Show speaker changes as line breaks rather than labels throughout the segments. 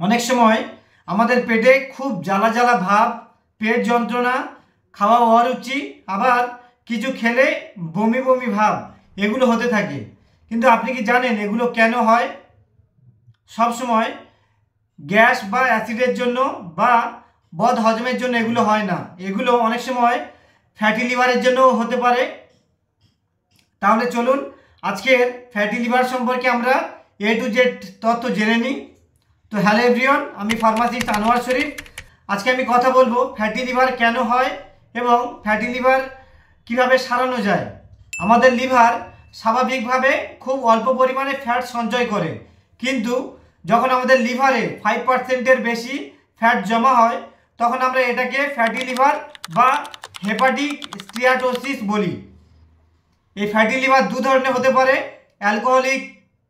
অনেক সময় আমাদের পেটে খুব জ্বালা জ্বালা ভাব, পেট যন্ত্রণা, খাওয়া অরুচি, আবার কিছু খেলে বমি বমি ভাব এগুলো হতে থাকে। কিন্তু আপনি কি জানেন এগুলো কেন হয়? সব সময় গ্যাস বা অ্যাসিডের জন্য বা বদ হজমের জন্য এগুলো হয় না। এগুলো অনেক সময় ফ্যাটি লিভারের জন্যও হতে পারে। তাহলে চলুন আজকের ফ্যাটি লিভার সম্পর্কে আমরা A to Z তথ্য জেনে নিই। তো হ্যালো এভরিওয়ান, আমি ফার্মাসিস্ট আনোয়ার শরীফ। আজকে আমি কথা বলবো ফ্যাটি লিভার কেন হয় এবং ফ্যাটি লিভার কিভাবে সারানো যায়। আমাদের লিভার স্বাভাবিকভাবে খুব অল্প পরিমাণে ফ্যাট সঞ্চয় করে, কিন্তু যখন আমাদের লিভারে 5%-এর বেশি ফ্যাট জমা হয় তখন আমরা এটাকে ফ্যাটি লিভার বা হেপাটিক স্টিয়াটোসিস বলি। এই ফ্যাটি লিভার দু ধরনের হতে পারে, অ্যালকোহলিক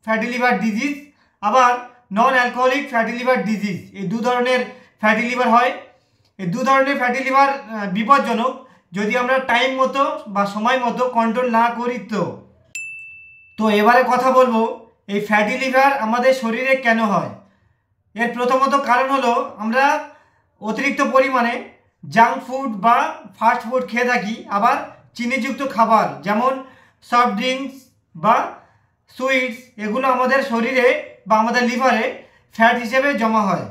ফ্যাটি লিভার ডিজিজ আবার non alcoholic fatty liver disease. এই দু ধরনের ফ্যাটি লিভার হয়। এই দু ধরনের ফ্যাটি লিভার বিপজ্জনক যদি আমরা টাইম মতো বা সময় মতো কন্ট্রোল না করি। তো এবারে কথা বলবো এই ফ্যাটি লিভার আমাদের শরীরে কেন হয়। এর প্রথমত কারণ হলো আমরা অতিরিক্ত পরিমাণে জাঙ্ক ফুড বা ফাস্ট ফুড খেয়ে থাকি, আবার চিনিযুক্ত খাবার যেমন সফট ড্রিঙ্কস বা সুইটস, এগুলো আমাদের শরীরে বা আমাদের লিভারে ফ্যাট হিসেবে জমা হয়।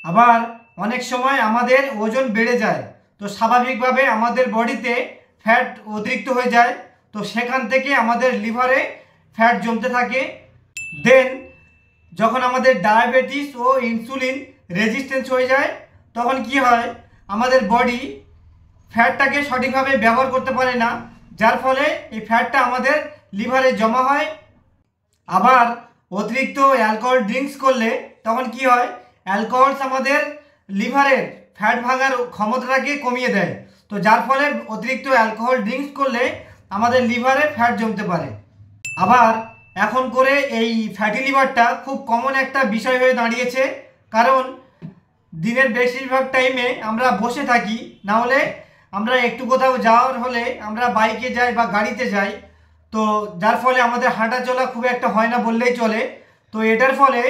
আবার অনেক সময় আমাদের ওজন বেড়ে যায়, তো স্বাভাবিকভাবে আমাদের বডিতে ফ্যাট অতিরিক্ত হয়ে যায়, তো সেখান থেকে আমাদের লিভারে ফ্যাট জমতে থাকে। দেন যখন আমাদের ডায়াবেটিস ও ইনসুলিন রেজিস্ট্যান্স হয়ে যায় তখন কি হয়, আমাদের বডি ফ্যাটটাকে সঠিকভাবে ব্যবহার করতে পারে না, যার ফলে এই ফ্যাটটা আমাদের লিভারে জমা হয়। আবার অতিরিক্ত অ্যালকোহল ড্রিঙ্কস করলে তখন কি হয়, অ্যালকোহলস আমাদের লিভারের ফ্যাট ভাঙার ক্ষমতাটাকে কমিয়ে দেয়, তো যার ফলে অতিরিক্ত অ্যালকোহল ড্রিঙ্কস করলে আমাদের লিভারে ফ্যাট জমতে পারে। আবার এখন করে এই ফ্যাটি লিভারটা খুব কমন একটা বিষয় হয়ে দাঁড়িয়েছে, কারণ দিনের বেশিরভাগ টাইমে আমরা বসে থাকি, না হলে আমরা একটু কোথাও যাওয়ার হলে আমরা বাইকে যাই বা গাড়িতে যাই, তো যার ফলে আমাদের হাঁটা চলা খুব একটা হয় না বললেই চলে। তো এটার ফলে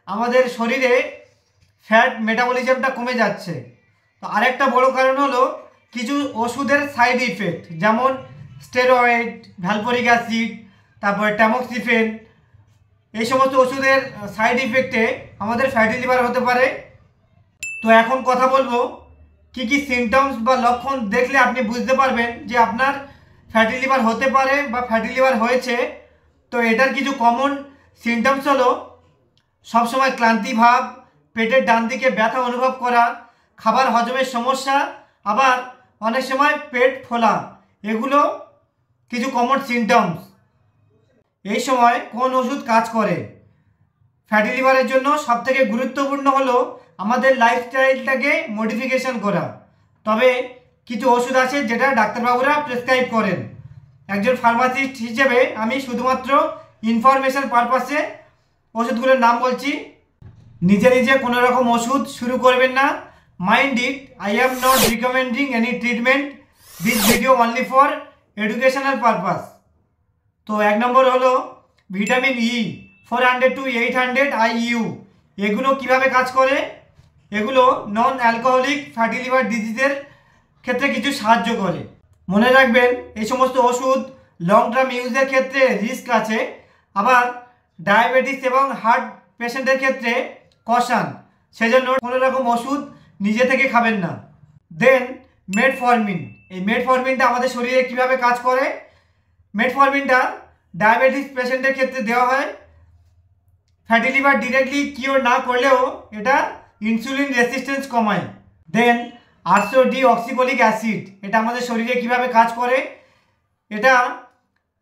আমাদের শরীরে ফ্যাট মেটাবলিজমটা কমে যাচ্ছে। তো আরেকটা বড় কারণ হলো কিছু ওষুধের সাইড ইফেক্ট, যেমন স্টেরয়েড, ভ্যালপোরিক অ্যাসিড, তারপর ট্যামোক্সিফেন, এই সমস্ত ওষুধের সাইড ইফেক্টে আমাদের ফ্যাটি লিভার হতে পারে। তো এখন কথা বলবো কি কি সিমটমস বা লক্ষণ দেখলে আপনি বুঝতে পারবেন যে আপনার ফ্যাটি লিভার হতে পারে বা ফ্যাটি লিভার হয়েছে। তো এটার কিছু কমন সিমটমস হলো সবসময় ক্লান্তি ভাব, পেটের ডান দিকে ব্যথা অনুভব করা, খাবার হজমের সমস্যা, আবার অনেক সময় পেট ফোলা, এগুলো কিছু কমন সিমটমস। এই সময় কোন ওষুধ কাজ করে? ফ্যাটি লিভারের জন্য সবথেকে গুরুত্বপূর্ণ হলো আমাদের লাইফস্টাইলটাকে মডিফিকেশন করা। তবে কিছু ওষুধ আছে যেটা ডাক্তারবাবুরা প্রেসক্রাইব করেন। একজন ফার্মাসিস্ট হিসেবে আমি শুধুমাত্র ইনফরমেশন পারপাসে ওষুধগুলোর নাম বলছি। নিজে নিজে কোনো রকম ওষুধ শুরু করবেন না। Mind it, I am not recommending any treatment, this video only for educational purpose. তো এক নম্বর হলো ভিটামিন ই, 400 to 800 IU। এগুলো কিভাবে কাজ করে? এগুলো নন অ্যালকোহলিক ফ্যাটি লিভার ডিজিজের ক্ষেত্রে কিছু সাহায্য করে। মনে রাখবেন এই সমস্ত ওষুধ লং টার্ম ইউজের ক্ষেত্রে রিস্ক আছে, আবার ডায়াবেটিস এবং হার্ট পেশেন্টের ক্ষেত্রে কশান, সেজন্য কোনো রকম ওষুধ নিজে থেকে খাবেন না। দেন মেটফরমিন, এই মেটফরমিনটা আমাদের শরীরে কিভাবে কাজ করে? মেটফরমিনটা ডায়াবেটিস পেশেন্টের ক্ষেত্রে দেওয়া হয়। ফ্যাটি লিভার ডিরেক্টলি কিওর না করলেও এটা ইনসুলিন রেসিস্ট্যান্স কমায়। দেন 800 ডি অক্সিকোলিক অ্যাসিড, এটা আমাদের শরীরে কিভাবে কাজ করে? এটা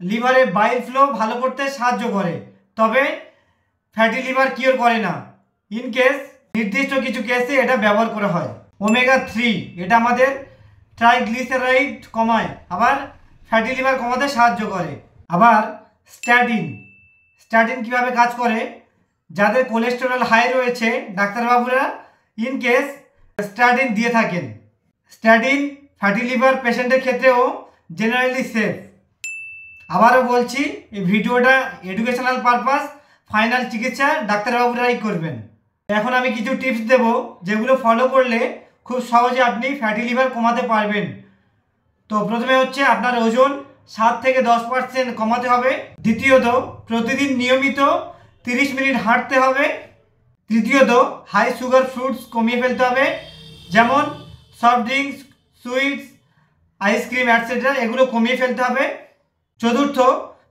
লিভারে বাইল ফ্লো ভালো করতে সাহায্য করে, তবে ফ্যাটি লিভার কিওর করে না। ইন কেস নির্দিষ্ট কিছু কেসে এটা ব্যবহার করা হয়। ওমেগা 3, এটা আমাদের ট্রাইগ্লিসারাইড কমায়, আবার ফ্যাটি লিভার কমাতে সাহায্য করে। আবার স্ট্যাটিন, স্ট্যাটিন কীভাবে কাজ করে? যাদের কোলেস্টেরল হাই রয়েছে ডাক্তারবাবুরা ইন কেস স্ট্যাটিন দিয়ে থাকেন। স্ট্যাটিন ফ্যাটি লিভার পেশেন্টের ক্ষেত্রেও জেনারেলি সেফ। আবারও বলছি, এই ভিডিওটা এডুকেশনাল পারপাস, ফাইনাল চিকিৎসা ডাক্তারবাবুরাই করবেন। এখন আমি কিছু টিপস দেব যেগুলো ফলো করলে খুব সহজে আপনি ফ্যাটি লিভার কমাতে পারবেন। তো প্রথমে হচ্ছে আপনার ওজন 7 থেকে 10% কমাতে হবে। দ্বিতীয়ত, প্রতিদিন নিয়মিত 30 মিনিট হাঁটতে হবে। তৃতীয়ত, হাই সুগার ফ্রুটস কমিয়ে ফেলতে হবে, যেমন soft drinks, sweets, ice cream etcetera, এগুলো কমিয়ে ফেলতে হবে। চতুর্থ,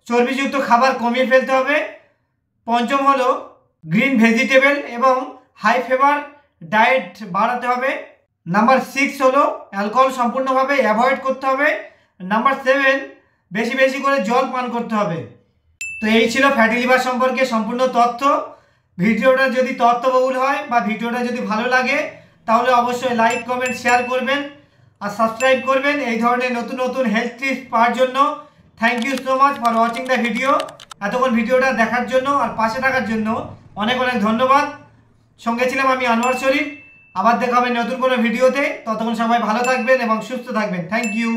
চর্বিযুক্ত খাবার কমিয়ে ফেলতে হবে। পঞ্চম হলো গ্রিন ভেজিটেবল এবং হাই ফাইবার ডায়েট বাড়াতে হবে। নাম্বার 6 হলো অ্যালকোহল সম্পূর্ণভাবে অ্যাভয়েড করতে হবে। নাম্বার 7, বেশি বেশি করে জল পান করতে হবে। তো এই ছিল ফ্যাটি লিভার সম্পর্কে সম্পূর্ণ তথ্য। ভিডিওটা যদি তথ্যবহুল হয় বা ভিডিওটা যদি ভালো লাগে তাহলে অবশ্যই লাইক, কমেন্ট, শেয়ার করবেন আর সাবস্ক্রাইব করবেন এই ধরনের নতুন নতুন হেলথ টিপস পাওয়ার জন্য। Thank you so much for watching the video. এতক্ষণ ভিডিওটা দেখার জন্য আর পাশে থাকার জন্য অনেক অনেক ধন্যবাদ। সঙ্গে ছিলাম আমি আনোয়ার শরীফ। আবার দেখা হবে নতুন কোনো ভিডিওতে। ততক্ষণ সবাই ভালো থাকবেন এবং সুস্থ থাকবেন। Thank you.